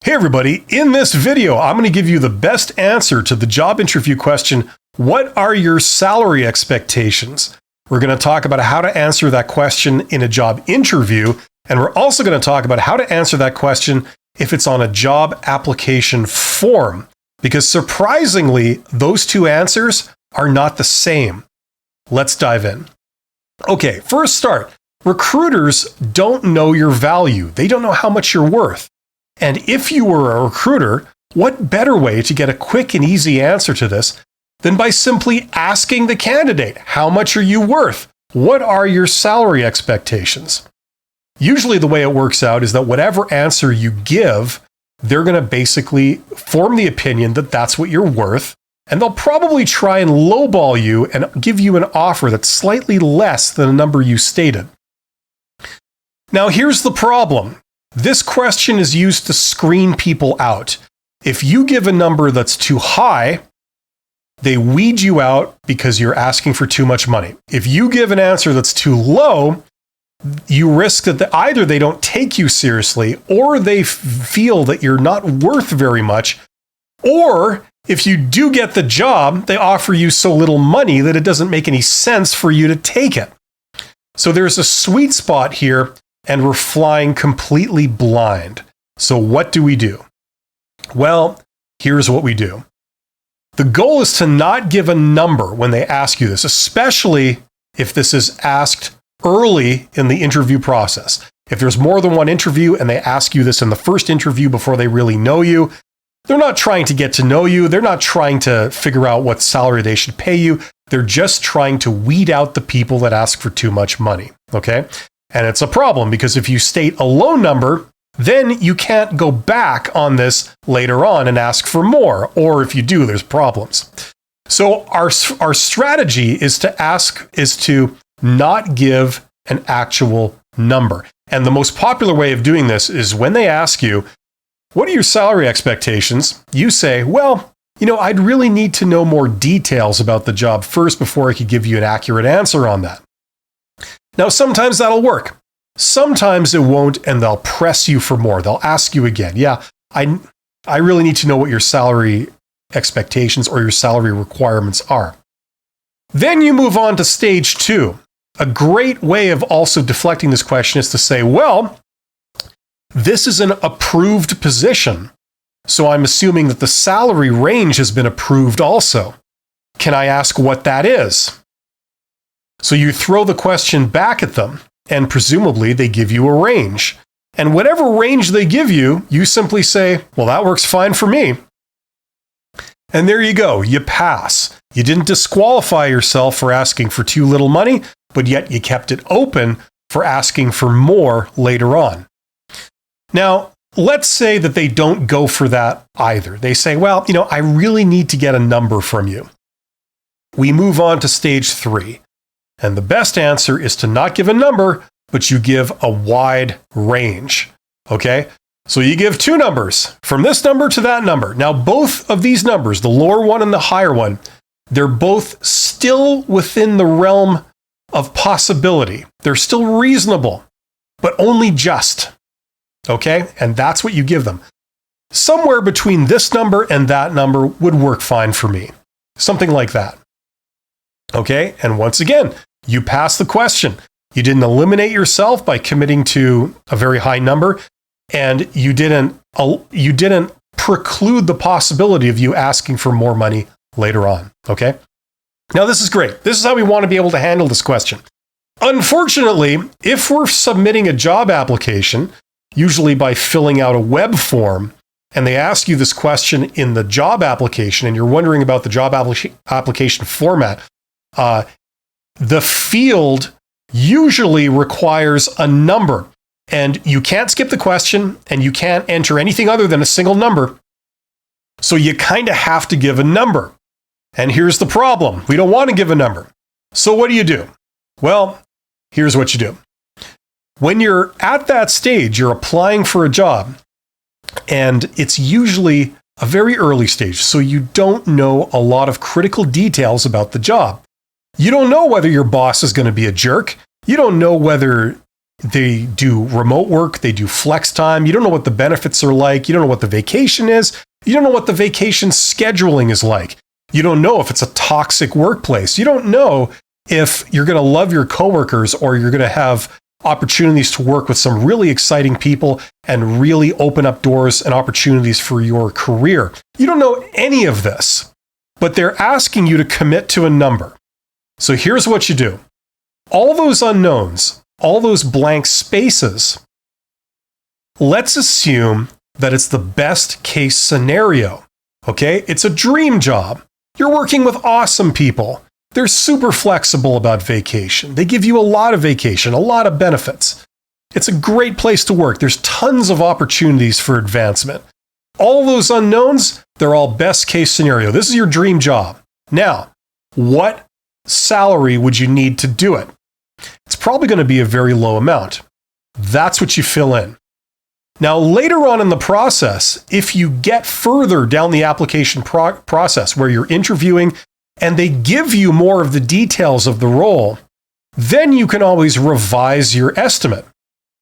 Hey everybody, in this video, I'm going to give you the best answer to the job interview question, what are your salary expectations? We're going to talk about how to answer that question in a job interview, and we're also going to talk about how to answer that question if it's on a job application form, because surprisingly, those two answers are not the same. Let's dive in. Okay, first start. Recruiters don't know your value. They don't know how much you're worth. And if you were a recruiter, what better way to get a quick and easy answer to this than by simply asking the candidate, how much are you worth? What are your salary expectations? Usually the way it works out is that whatever answer you give, they're going to basically form the opinion that that's what you're worth, and they'll probably try and lowball you and give you an offer that's slightly less than a number you stated. Now here's the problem. This question is used to screen people out. If you give a number that's too high, they weed you out because you're asking for too much money. If you give an answer that's too low, you risk that either they don't take you seriously or they feel that you're not worth very much, or if you do get the job, they offer you so little money that it doesn't make any sense for you to take it. So there's a sweet spot here, and we're flying completely blind. So what do we do? Well, here's what we do. The goal is to not give a number when they ask you this, especially if this is asked early in the interview process. If there's more than one interview and they ask you this in the first interview before they really know you, they're not trying to get to know you. They're not trying to figure out what salary they should pay you. They're just trying to weed out the people that ask for too much money, okay? And it's a problem because if you state a low number, then you can't go back on this later on and ask for more. Or if you do, there's problems. So our strategy is to not give an actual number. And the most popular way of doing this is when they ask you, what are your salary expectations? You say, well, I'd really need to know more details about the job first before I could give you an accurate answer on that. Now, sometimes that'll work. Sometimes it won't, and they'll press you for more. They'll ask you again, I really need to know what your salary expectations or your salary requirements are. Then you move on to stage 2. A great way of also deflecting this question is to say, well, this is an approved position, so I'm assuming that the salary range has been approved also. Can I ask what that is? So you throw the question back at them, and presumably they give you a range. And whatever range they give you, you simply say, well, that works fine for me. And there you go, you pass. You didn't disqualify yourself for asking for too little money, but yet you kept it open for asking for more later on. Now, let's say that they don't go for that either. They say, well, I really need to get a number from you. We move on to stage 3. And the best answer is to not give a number, but you give a wide range. Okay? So you give 2 numbers, from this number to that number. Now, both of these numbers, the lower one and the higher one, they're both still within the realm of possibility. They're still reasonable, but only just. Okay? And that's what you give them. Somewhere between this number and that number would work fine for me. Something like that. Okay, and once again, you pass the question. You didn't eliminate yourself by committing to a very high number, and you didn't preclude the possibility of you asking for more money later on. Okay, now this is great. This is how we want to be able to handle this question. Unfortunately, if we're submitting a job application, usually by filling out a web form, and they ask you this question in the job application, and you're wondering about the job application format, the field usually requires a number, and you can't skip the question, and you can't enter anything other than a single number. So you kind of have to give a number. And here's the problem. We don't want to give a number. So what do? Well, here's what you do. When you're at that stage, you're applying for a job, and it's usually a very early stage, so you don't know a lot of critical details about the job. You don't know whether your boss is going to be a jerk. You don't know whether They do remote work. They do flex time. You don't know what the benefits are like. You don't know what the vacation is. You don't know what the vacation scheduling is like. You don't know if it's a toxic workplace. You don't know if you're going to love your coworkers or you're going to have opportunities to work with some really exciting people and really open up doors and opportunities for your career. You don't know any of this, but they're asking you to commit to a number. So here's what you do. All those unknowns, all those blank spaces, let's assume that it's the best case scenario. Okay? It's a dream job. You're working with awesome people. They're super flexible about vacation. They give you a lot of vacation, a lot of benefits. It's a great place to work. There's tons of opportunities for advancement. All those unknowns, they're all best case scenario. This is your dream job. Now, what salary would you need to do it? It's probably going to be a very low amount. That's what you fill in. Now, later on in the process, if you get further down the application process where you're interviewing and they give you more of the details of the role, then you can always revise your estimate.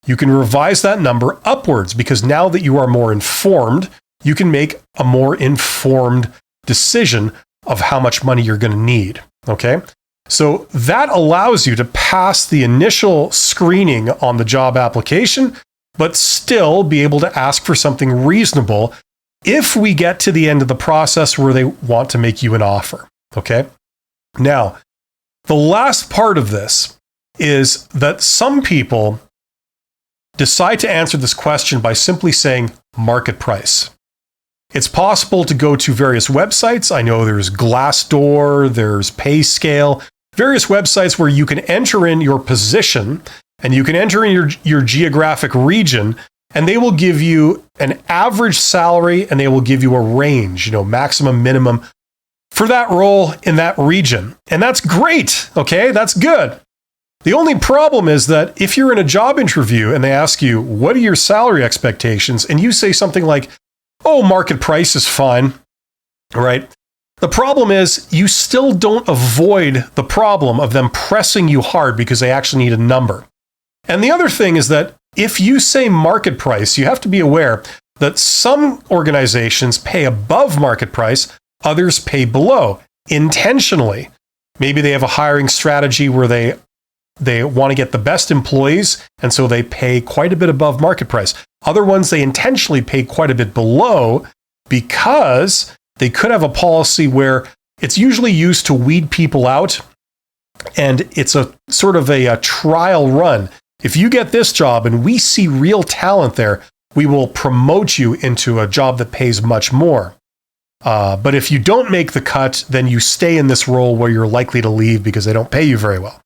You can revise that number upwards because now that you are more informed, you can make a more informed decision of how much money you're going to need. Okay? So that allows you to pass the initial screening on the job application, but still be able to ask for something reasonable if we get to the end of the process where they want to make you an offer. Okay? Now, the last part of this is that some people decide to answer this question by simply saying market price. It's possible to go to various websites. I know there's Glassdoor, there's PayScale, various websites where you can enter in your position and you can enter in your geographic region, and they will give you an average salary and they will give you a range, maximum, minimum for that role in that region. And that's great. Okay, that's good. The only problem is that if you're in a job interview and they ask you, what are your salary expectations? And you say something like, oh, market price is fine, right? The problem is you still don't avoid the problem of them pressing you hard because they actually need a number. And the other thing is that if you say market price, you have to be aware that some organizations pay above market price, others pay below intentionally. Maybe they have a hiring strategy where they want to get the best employees, and so they pay quite a bit above market price. Other ones, they intentionally pay quite a bit below because they could have a policy where it's usually used to weed people out, and it's a sort of a trial run. If you get this job and we see real talent there, we will promote you into a job that pays much more. But if you don't make the cut, then you stay in this role where you're likely to leave because they don't pay you very well.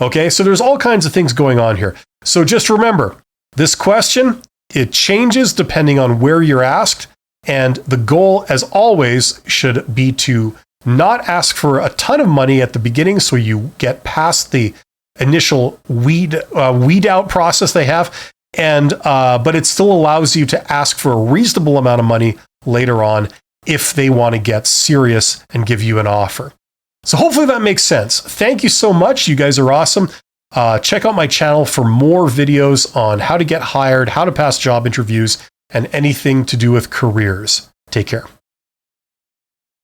Okay, so there's all kinds of things going on here. So just remember, this question, it changes depending on where you're asked. And the goal, as always, should be to not ask for a ton of money at the beginning so you get past the initial weed out process they have. But it still allows you to ask for a reasonable amount of money later on if they want to get serious and give you an offer. So hopefully that makes sense. Thank you so much. You guys are awesome. Check out my channel for more videos on how to get hired, how to pass job interviews, and anything to do with careers. Take care.